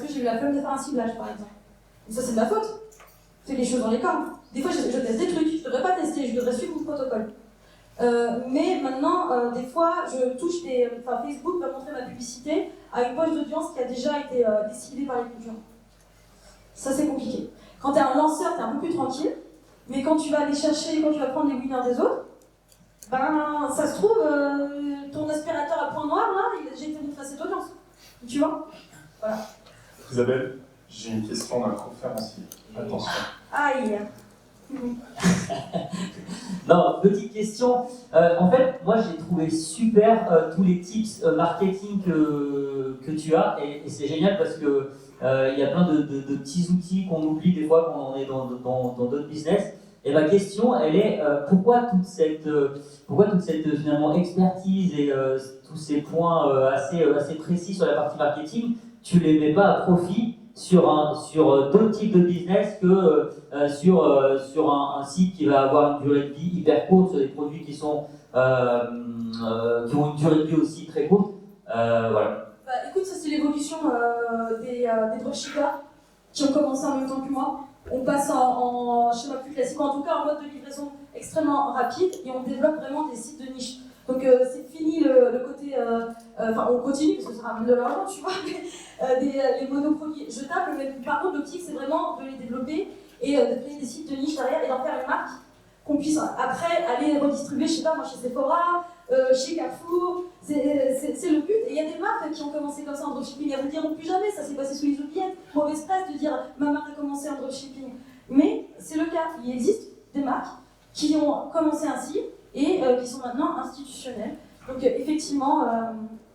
j'ai eu la flemme de faire un ciblage, par exemple. Et ça, c'est de ma faute. Fais les choses dans les cordes. Des fois, je teste des trucs. Je devrais pas tester, je devrais suivre mon protocole. Mais maintenant, des fois, je touche Facebook va montrer ma publicité à une poche d'audience qui a déjà été décidée par les concurrents. Ça, c'est compliqué. Quand tu es un lanceur, tu es un peu plus tranquille. Mais quand tu vas aller chercher, quand tu vas prendre les winners des autres, ben, ça se trouve, ton aspirateur à point noir, là, j'ai été montré à cette audience. Tu vois? Voilà. Isabelle, j'ai une question d'un conférencier. Attention. Aïe. Non, petite question. En fait, moi j'ai trouvé super tous les tips marketing que tu as et c'est génial parce que il y a plein de petits outils qu'on oublie des fois quand on est dans d'autres business. Et ma question, elle est pourquoi toute cette finalement expertise et tous ces points assez précis sur la partie marketing, tu les mets pas à profit sur d'autres types de business que sur un site qui va avoir une durée de vie hyper courte, sur des produits qui ont une durée de vie aussi très courte. Voilà. Bah, écoute, ça c'est l'évolution des dropshippers qui ont commencé en même temps que moi. On passe en schéma plus classique, en tout cas en mode de livraison extrêmement rapide et on développe vraiment des sites de niche. Donc c'est fini le côté, enfin on continue parce que ça ramène de l'argent, tu vois, mais les monoproduits jetables, mais par contre l'optique c'est vraiment de les développer et de créer des sites de niche derrière et d'en faire une marque qu'on puisse après aller redistribuer, je sais pas moi, chez Sephora, chez Carrefour, c'est le but. Et il y a des marques qui ont commencé comme ça en dropshipping, elles ne diront plus jamais, ça s'est passé sous les oubliettes, mauvaise presse de dire ma marque a commencé en dropshipping. Mais c'est le cas, il existe des marques qui ont commencé ainsi et qui sont maintenant institutionnelles. Donc effectivement,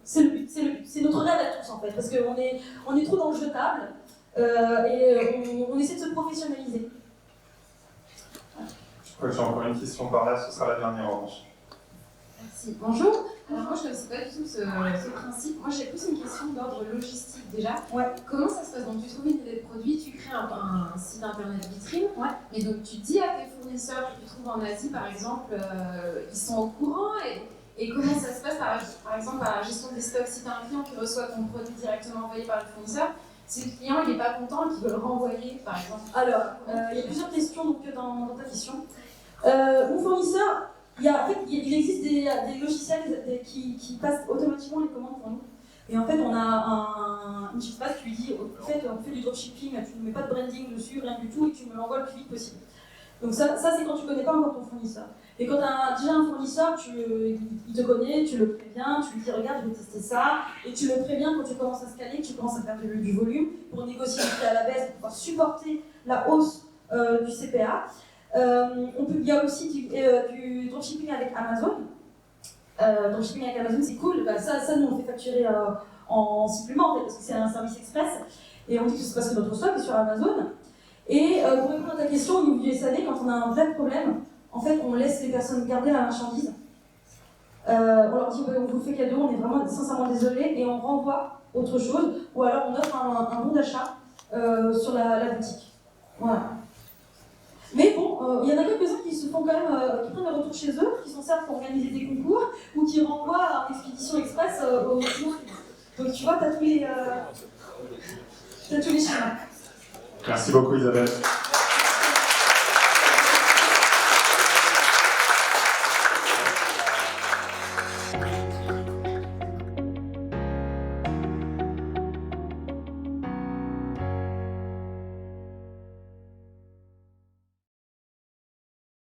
c'est le but, c'est notre rêve à tous en fait, parce qu'on est trop dans le jetable et on essaie de se professionnaliser. Je crois que j'ai encore une question par là, ce sera la dernière en revanche. Merci. Bonjour. Alors moi je ne connaissais pas du tout ce principe. Moi j'ai plus une question d'ordre logistique déjà. Ouais. Comment ça se passe? Donc tu trouves une idée de produit, tu crées un site internet vitrine. Ouais. Et donc tu dis à tes fournisseurs que tu trouves en Asie par exemple, ils sont au courant et comment ça se passe par exemple à la gestion des stocks? Si tu as un client qui reçoit ton produit directement envoyé par le fournisseur, si le client il n'est pas content, qu'il veut le renvoyer par exemple. Alors, il y a plusieurs questions donc, dans ta question. Mon fournisseur, il existe des logiciels qui passent automatiquement les commandes pour nous. Et en fait, on a une interface qui lui dit, en fait, on fait du dropshipping, tu ne mets pas de branding dessus, rien du tout, et tu me l'envoies le plus vite possible. Donc ça c'est quand tu ne connais pas encore ton fournisseur. Et quand tu as déjà un fournisseur, il te connaît, tu le préviens, tu lui dis regarde, je vais tester ça, et tu le préviens quand tu commences à scaler, que tu commences à faire du volume, pour négocier le prix à la baisse, pour pouvoir supporter la hausse du CPA. Il y a aussi du dropshipping avec Amazon. Dropshipping avec Amazon, c'est cool. Ça, nous, on le fait facturer en supplément, en fait, parce que c'est un service express. Et on dit que c'est parce que notre stock est sur Amazon. Et pour répondre à ta question, au niveau du SAV, quand on a un vrai problème, en fait, on laisse les personnes garder la marchandise. On leur dit, on vous fait cadeau, on est vraiment sincèrement désolé, et on renvoie autre chose. Ou alors, on offre un bon d'achat sur la boutique. Voilà. Mais bon, il y en a quelques-uns qui se font quand même, qui prennent le retour chez eux, qui s'en servent pour organiser des concours, ou qui renvoient en expédition express aux clients. Donc tu vois, t'as tous les schémas. Merci beaucoup Isabelle.